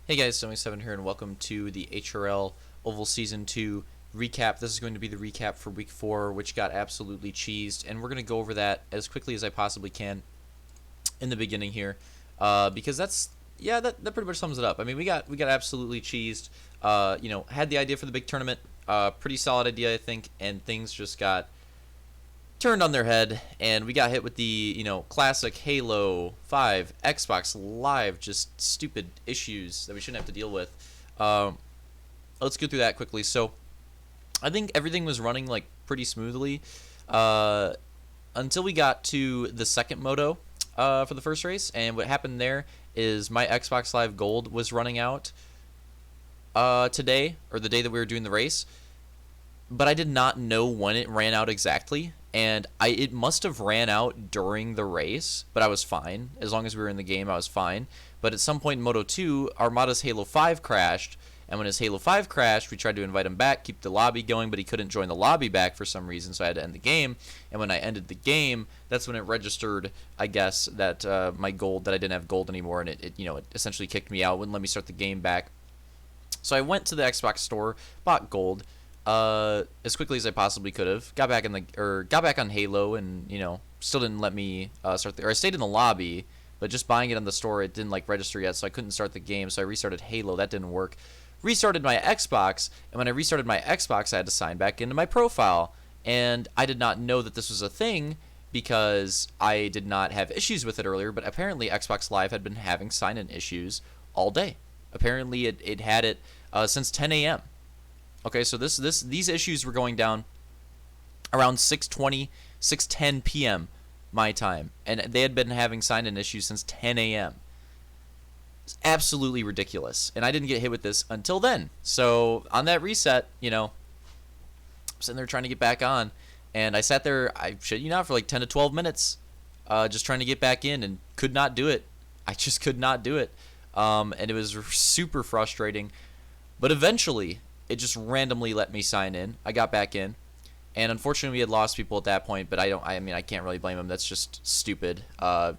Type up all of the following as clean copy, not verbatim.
Hey guys, Sony7 here, and welcome to the HRL Oval Season 2 recap. This is going to be the recap for Week 4, which got absolutely cheesed, and we're going to go over that as quickly as I possibly can in the beginning here, because that pretty much sums it up. I mean, we got absolutely cheesed. Had the idea for the big tournament, pretty solid idea, I think, and things just got turned on their head, and we got hit with the classic Halo 5 Xbox Live, just stupid issues that we shouldn't have to deal with. Let's go through that quickly. So I think everything was running like pretty smoothly until we got to the second moto for the first race, and what happened there is my Xbox Live Gold was running out today, or the day that we were doing the race, but I did not know when it ran out exactly. And it must have ran out during the race, but I was fine. As long as we were in the game, I was fine. But at some point in Moto 2, Armada's Halo 5 crashed, and when his Halo 5 crashed, we tried to invite him back, keep the lobby going, but he couldn't join the lobby back for some reason, so I had to end the game. And when I ended the game, that's when it registered, I guess, that my gold, that I didn't have gold anymore, and it essentially kicked me out, wouldn't let me start the game back. So I went to the Xbox store, bought gold, as quickly as I possibly could have. Got back on Halo, and still didn't let me start I stayed in the lobby, but just buying it on the store, it didn't register yet, so I couldn't start the game. So I restarted Halo. That didn't work. Restarted my Xbox, and when I restarted my Xbox, I had to sign back into my profile, and I did not know that this was a thing because I did not have issues with it earlier. But apparently, Xbox Live had been having sign-in issues all day. Apparently, it had it since 10 a.m. Okay, so these issues were going down around 6:20, 6:10 p.m. my time, and they had been having sign-in issues since 10 a.m. It's absolutely ridiculous, and I didn't get hit with this until then. So on that reset, I'm sitting there trying to get back on, and I sat there, I shit you not, for like 10 to 12 minutes, just trying to get back in, and could not do it. I just could not do it, and it was super frustrating. But eventually, it just randomly let me sign in. I got back in, and unfortunately we had lost people at that point, but I can't really blame them. That's just stupid.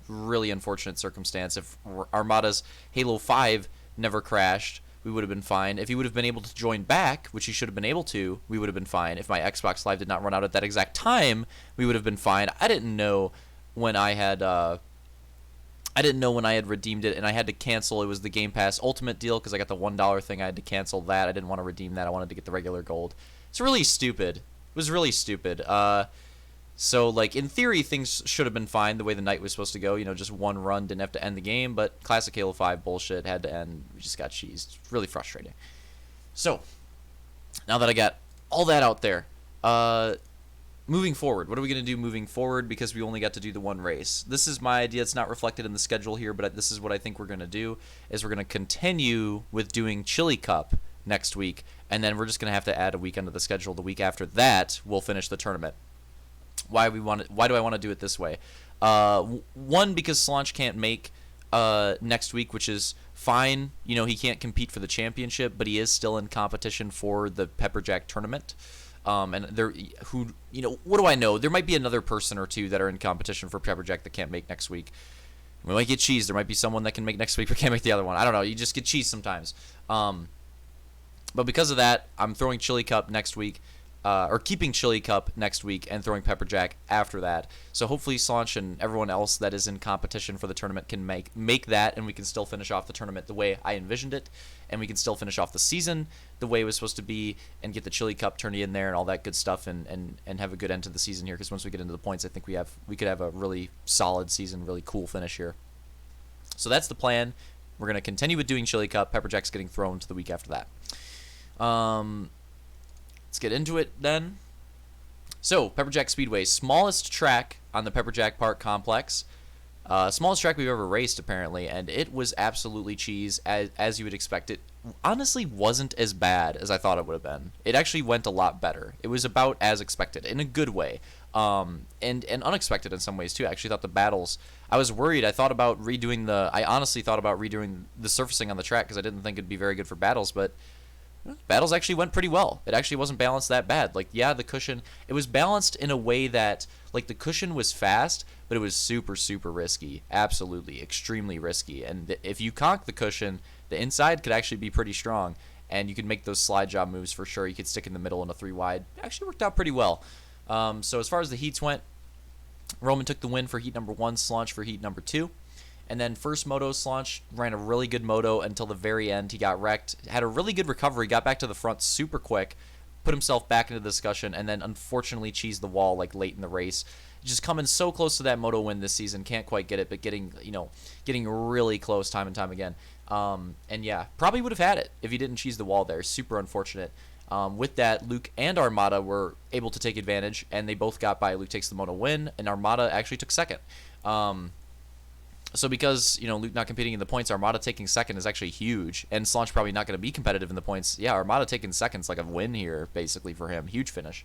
Really unfortunate circumstance. If Armada's Halo 5 never crashed, we would have been fine. If he would have been able to join back, which he should have been able to, we would have been fine. If my Xbox Live did not run out at that exact time, we would have been fine. I didn't know when I had redeemed it, and I had to cancel. It was the Game Pass Ultimate deal because I got the $1 thing. I had to cancel that. I didn't want to redeem that. I wanted to get the regular gold. It's really stupid. It was really stupid. So, in theory, things should have been fine the way the night was supposed to go. Just one run, didn't have to end the game. But classic Halo 5 bullshit had to end. We just got cheesed. Really frustrating. So, now that I got all that out there, moving forward, what are we going to do moving forward, because we only got to do the one race? This is my idea. It's not reflected in the schedule here, but this is what I think we're going to do, is we're going to continue with doing Chili Cup next week, and then we're just going to have to add a weekend to the schedule. The week after that, we'll finish the tournament. Why do I want to do it this way? One, because Slaunch can't make next week, which is fine. He can't compete for the championship, but he is still in competition for the Pepperjack tournament. And what do I know? There might be another person or two that are in competition for Pepperjack that can't make next week. We might get cheese. There might be someone that can make next week but can't make the other one. I don't know. You just get cheese sometimes. But because of that, I'm throwing Chili Cup next week, or keeping Chili Cup next week and throwing Pepperjack after that. So hopefully Slaunch and everyone else that is in competition for the tournament can make that, and we can still finish off the tournament the way I envisioned it, and we can still finish off the season the way it was supposed to be, and get the Chili Cup tourney in there and all that good stuff, and have a good end to the season here, because once we get into the points, I think we could have a really solid season, really cool finish here. So that's the plan. We're going to continue with doing Chili Cup. Pepperjack's getting thrown to the week after that. Let's get into it then. So, Pepperjack Speedway, smallest track on the Pepperjack Park complex. Smallest track we've ever raced, apparently, and it was absolutely cheese, as you would expect. It honestly wasn't as bad as I thought it would have been. It actually went a lot better. It was about as expected, in a good way, and unexpected in some ways, too. I actually thought the battles, I was worried. I honestly thought about redoing the surfacing on the track, because I didn't think it'd be very good for battles, but battles actually went pretty well. It actually wasn't balanced that bad. The cushion, it was balanced in a way that, the cushion was fast, but it was super, super risky. Absolutely, extremely risky. And if you conk the cushion, the inside could actually be pretty strong, and you could make those slide job moves for sure. You could stick in the middle in a 3 wide. It actually worked out pretty well. So as far as the heats went, Roman took the win for heat number 1, Slaunch for heat number 2. And then first moto, Slaunch ran a really good moto until the very end. He got wrecked, had a really good recovery, got back to the front super quick, put himself back into the discussion, and then unfortunately cheesed the wall like late in the race. Just coming so close to that moto win this season, can't quite get it, but getting really close time and time again. And yeah, probably would have had it if he didn't cheese the wall there. Super unfortunate. With that, Luke and Armada were able to take advantage, and they both got by. Luke takes the moto win, and Armada actually took second. So because, Luke not competing in the points, Armada taking second is actually huge, and Slaunch probably not going to be competitive in the points. Yeah, Armada taking second's like a win here, basically, for him. Huge finish.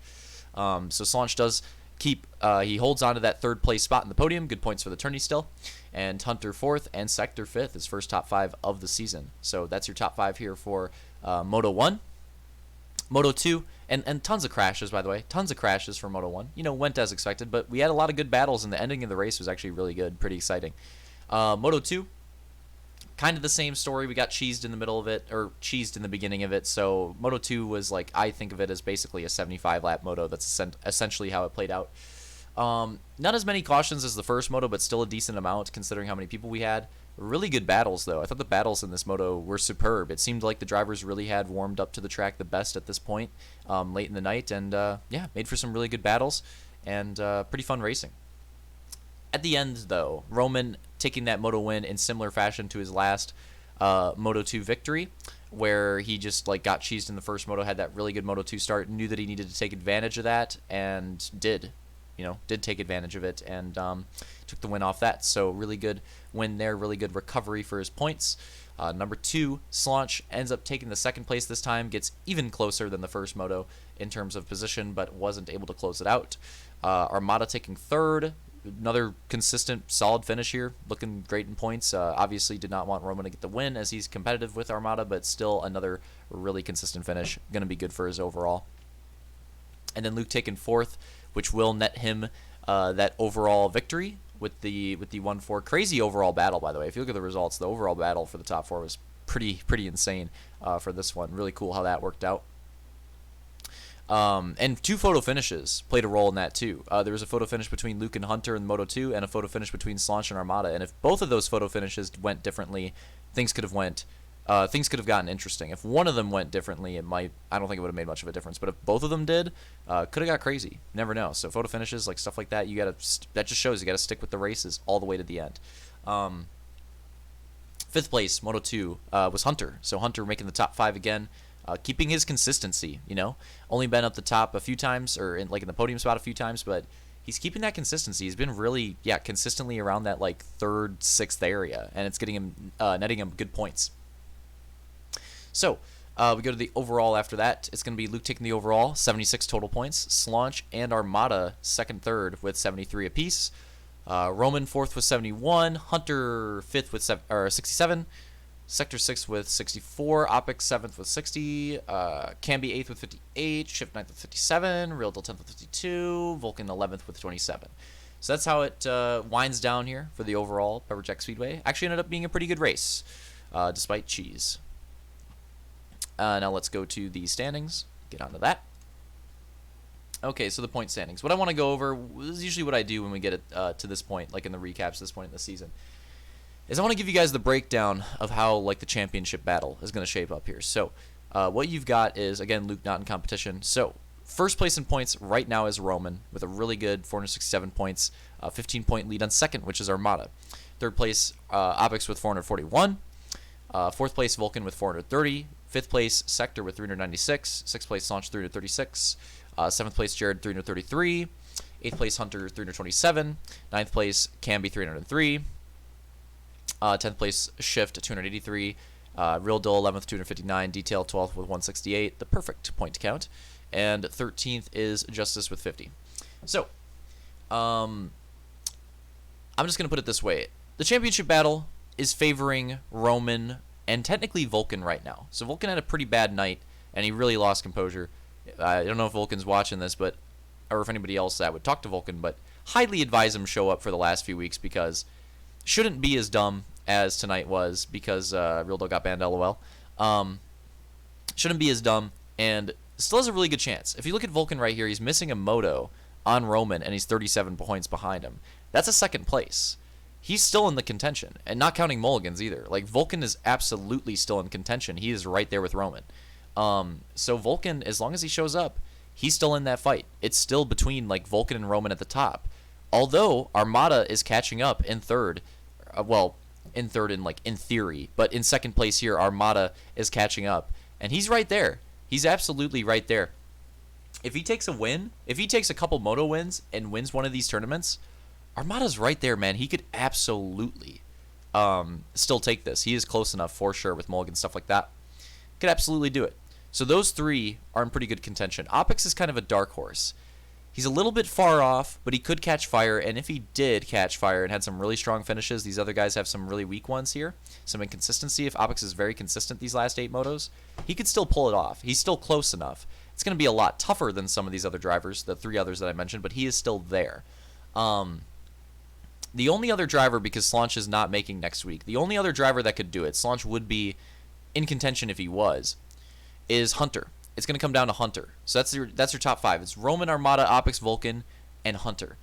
So Slaunch does keep, he holds on to that third place spot in the podium. Good points for the tourney still. And Hunter 4th and Sector 5th, his first top 5 of the season. So that's your top 5 here for Moto 1. Moto 2, and tons of crashes, by the way. Tons of crashes for Moto 1. Went as expected, but we had a lot of good battles, and the ending of the race was actually really good. Pretty exciting. Moto 2, kind of the same story. We got cheesed in the middle of it, or cheesed in the beginning of it. So Moto 2 was like, I think of it as basically a 75-lap moto. That's essentially how it played out. Not as many cautions as the first moto, but still a decent amount considering how many people we had. Really good battles, though. I thought the battles in this moto were superb. It seemed like the drivers really had warmed up to the track the best at this point late in the night, and yeah, made for some really good battles and pretty fun racing. At the end, though, Roman taking that moto win in similar fashion to his last Moto 2 victory, where he just got cheesed in the first moto, had that really good Moto 2 start, knew that he needed to take advantage of that, and did take advantage of it, and took the win off that. So really good win there, really good recovery for his points. Number 2, Slaunch ends up taking the second place this time, gets even closer than the first moto in terms of position, but wasn't able to close it out. Armada taking third. Another consistent, solid finish here. Looking great in points. Obviously did not want Roman to get the win as he's competitive with Armada, but still another really consistent finish. Going to be good for his overall. And then Luke taking 4th, which will net him that overall victory with the 1-4. Crazy overall battle, by the way. If you look at the results, the overall battle for the top 4 was pretty insane for this one. Really cool how that worked out. And 2 photo finishes played a role in that too. There was a photo finish between Luke and Hunter in Moto 2, and a photo finish between Slaunch and Armada. And if both of those photo finishes went differently, things could have gotten interesting. If one of them went differently, I don't think it would have made much of a difference. But if both of them did, could have got crazy. Never know. So photo finishes, stuff like that, that just shows you gotta stick with the races all the way to the end. 5th place, Moto 2, was Hunter. So Hunter making the top 5 again. Keeping his consistency, only been up the top a few times, or in the podium spot a few times, but he's keeping that consistency. He's been really, consistently around that 3rd, 6th area, and it's getting him, netting him good points. So we go to the overall after that. It's going to be Luke taking the overall, 76 total points. Slaunch and Armada 2nd, 3rd with 73 apiece. Roman 4th with 71. Hunter 5th with 67. Sector 6th with 64, Opix 7th with 60, Camby 8th with 58, Shift 9th with 57, Real Deal 10th with 52, Vulcan 11th with 27. So that's how it winds down here for the overall Pepperjack Speedway. Actually ended up being a pretty good race, despite cheese. Now let's go to the standings, get onto that. Okay, so the point standings. What I want to go over is usually what I do when we get it to this point, in the recaps this point in the season, is I want to give you guys the breakdown of how the championship battle is going to shape up here. So what you've got is, again, Luke not in competition. So first place in points right now is Roman with a really good 467 points, 15-point lead on second, which is Armada. Third place, Opix with 441. Fourth place, Vulcan with 430. Fifth place, Sector with 396. Sixth place, Launch 336. Seventh place, Jared 333. Eighth place, Hunter 327. Ninth place, Camby 303. 10th place, Shift 283. Real Dull 11th 259. Detail 12th with 168. The perfect point to count. And 13th is Justice with 50. So, I'm just going to put it this way. The championship battle is favoring Roman and technically Vulcan right now. So Vulcan had a pretty bad night, and he really lost composure. I don't know if Vulcan's watching this, or if anybody else that would talk to Vulcan, but highly advise him show up for the last few weeks because shouldn't be as dumb as tonight was because Real Dough got banned, lol. Shouldn't be as dumb, and still has a really good chance. If you look at Vulcan right here, he's missing a moto on Roman, and he's 37 points behind him. That's a second place. He's still in the contention, and not counting mulligans either. Like, Vulcan is absolutely still in contention. He is right there with Roman. So Vulcan, as long as he shows up, he's still in that fight. It's still between, like, Vulcan and Roman at the top. Although Armada is catching up in third, in third in theory, but in second place here, Armada is catching up, and he's right there. He's absolutely right there. If he takes a win, if he takes a couple moto wins and wins one of these tournaments, Armada's right there, man. He could absolutely still take this. He is close enough for sure with mulligan stuff like that. Could absolutely do it. So those three are in pretty good contention. Opix is kind of a dark horse. He's a little bit far off, but he could catch fire, and if he did catch fire and had some really strong finishes, these other guys have some really weak ones here, some inconsistency. If Opix is very consistent these last 8 motos, he could still pull it off. He's still close enough. It's going to be a lot tougher than some of these other drivers, the 3 others that I mentioned, but he is still there. The only other driver, because Slaunch is not making next week, the only other driver that could do it, Slaunch would be in contention if he was, is Hunter. It's going to come down to Hunter. So that's your top 5. It's Roman, Armada, Opix, Vulcan, and Hunter.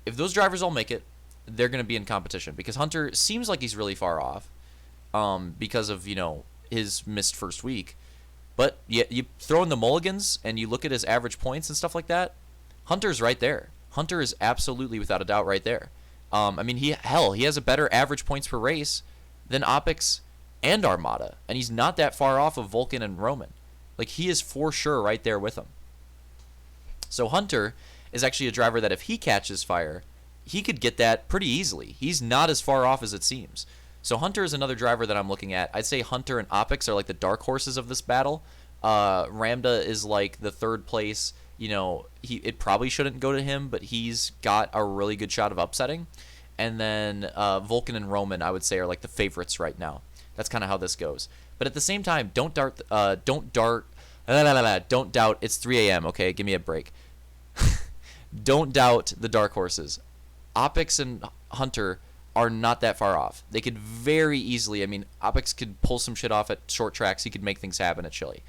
If those drivers all make it, they're going to be in competition, because Hunter seems like he's really far off because of, his missed first week. But you throw in the mulligans and you look at his average points and stuff like that, Hunter's right there. Hunter is absolutely, without a doubt, right there. He has a better average points per race than Opix and Armada, and he's not that far off of Vulcan and Roman. Like, he is for sure right there with them. So Hunter is actually a driver that if he catches fire, he could get that pretty easily. He's not as far off as it seems. So Hunter is another driver that I'm looking at. I'd say Hunter and Opix are like the dark horses of this battle. Ramda is like the third place. It probably shouldn't go to him, but he's got a really good shot of upsetting. And then Vulcan and Roman, I would say, are like the favorites right now. That's kind of how this goes. But at the same time, don't doubt. It's 3 a.m. Okay, give me a break. Don't doubt the dark horses. Opix and Hunter are not that far off. They could very easily. Opix could pull some shit off at short tracks. He could make things happen at Chile.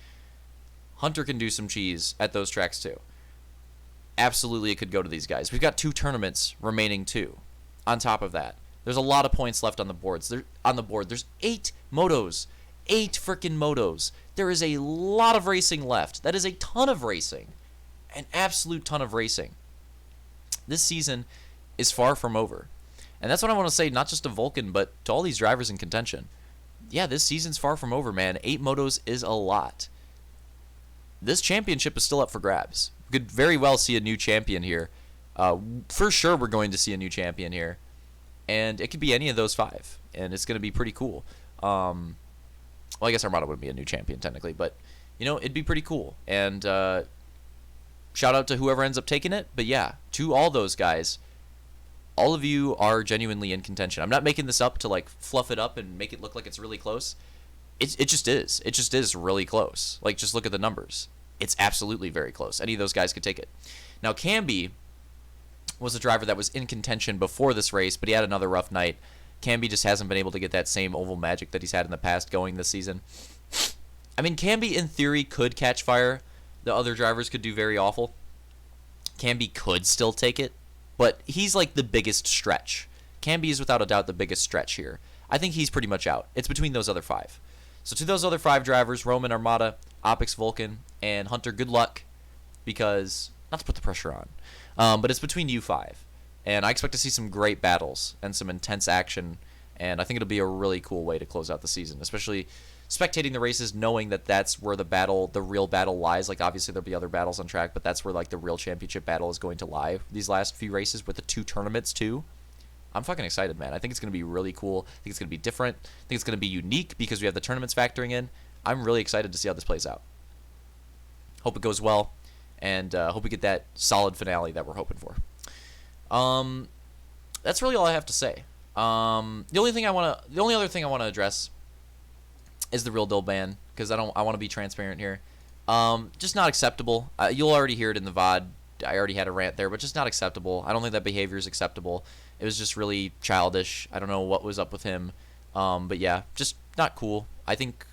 Hunter can do some cheese at those tracks too. Absolutely, it could go to these guys. We've got 2 tournaments remaining too. On top of that, there's a lot of points left on the boards. There's 8 motos. 8 freaking motos. There is a lot of racing left. That is a ton of racing. An absolute ton of racing. This season is far from over. And that's what I want to say, not just to Vulcan, but to all these drivers in contention. Yeah, this season's far from over, man. 8 motos is a lot. This championship is still up for grabs. We could very well see a new champion here. For sure we're going to see a new champion here. And it could be any of those 5. And it's going to be pretty cool. Well, I guess Armada wouldn't be a new champion technically, but it'd be pretty cool. And shout out to whoever ends up taking it. But yeah, to all those guys, all of you are genuinely in contention. I'm not making this up to like fluff it up and make it look like it's really close. It just is. It just is really close. Like, just look at the numbers. It's absolutely very close. Any of those guys could take it. Now, Camby was a driver that was in contention before this race, but he had another rough night. Camby just hasn't been able to get that same oval magic that he's had in the past going this season. Camby in theory could catch fire. The other drivers could do very awful. Camby could still take it, but he's like the biggest stretch. Camby is without a doubt the biggest stretch here. I think he's pretty much out. It's between those other 5. So to those other 5 drivers, Roman, Armada, Opix, Vulcan, and Hunter, good luck, because, not to put the pressure on, but it's between you 5. And I expect to see some great battles and some intense action, and I think it'll be a really cool way to close out the season, especially spectating the races, knowing that that's where the real battle lies. Like, obviously there'll be other battles on track, but that's where like the real championship battle is going to lie these last few races with the 2 tournaments too. I'm fucking excited, man. I think it's going to be really cool. I think it's going to be different. I think it's going to be unique because we have the tournaments factoring in. I'm really excited to see how this plays out. Hope it goes well, and hope we get that solid finale that we're hoping for. That's really all I have to say. The only other thing I want to address is the Real Dough ban, because I want to be transparent here. Just not acceptable. You'll already hear it in the VOD. I already had a rant there, but just not acceptable. I don't think that behavior is acceptable. It was just really childish. I don't know what was up with him. But yeah, just not cool. I think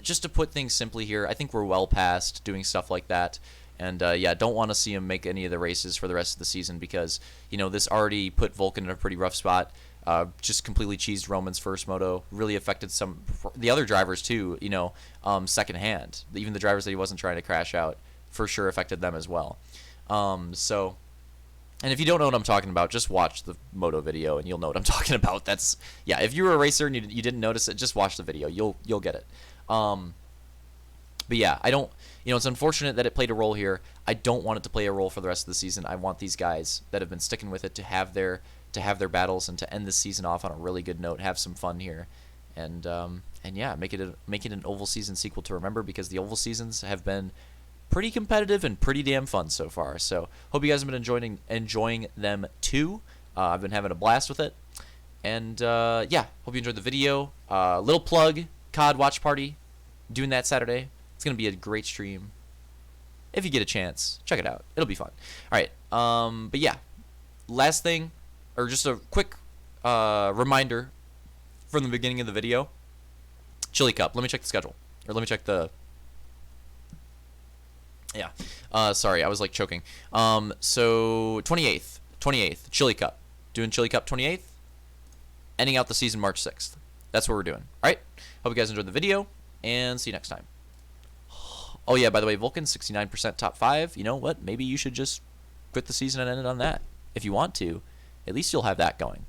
just to put things simply here, I think we're well past doing stuff like that. And yeah, don't want to see him make any of the races for the rest of the season because, this already put Vulcan in a pretty rough spot. Just completely cheesed Roman's first moto. Really affected the other drivers too, secondhand. Even the drivers that he wasn't trying to crash out for sure affected them as well. And if you don't know what I'm talking about, just watch the moto video and you'll know what I'm talking about. If you were a racer and you didn't notice it, just watch the video. You'll get it. But yeah, I don't, it's unfortunate that it played a role here. I don't want it to play a role for the rest of the season. I want these guys that have been sticking with it to have their battles and to end this season off on a really good note, have some fun here. And yeah, make it an oval season sequel to remember, because the oval seasons have been pretty competitive and pretty damn fun so far. So hope you guys have been enjoying them too. I've been having a blast with it. And yeah, hope you enjoyed the video. Little plug, COD watch party, doing that Saturday. It's going to be a great stream. If you get a chance, check it out. It'll be fun. All right. But yeah, last thing, or just a quick reminder from the beginning of the video. Chili Cup. Let me check the schedule. Or let me check the... Yeah. Sorry, I was like choking. So 28th, Chili Cup. Doing Chili Cup 28th. Ending out the season March 6th. That's what we're doing. All right. Hope you guys enjoyed the video, and see you next time. Oh yeah, by the way, Vulcan 69% top 5. You know what? Maybe you should just quit the season and end it on that. If you want to, at least you'll have that going.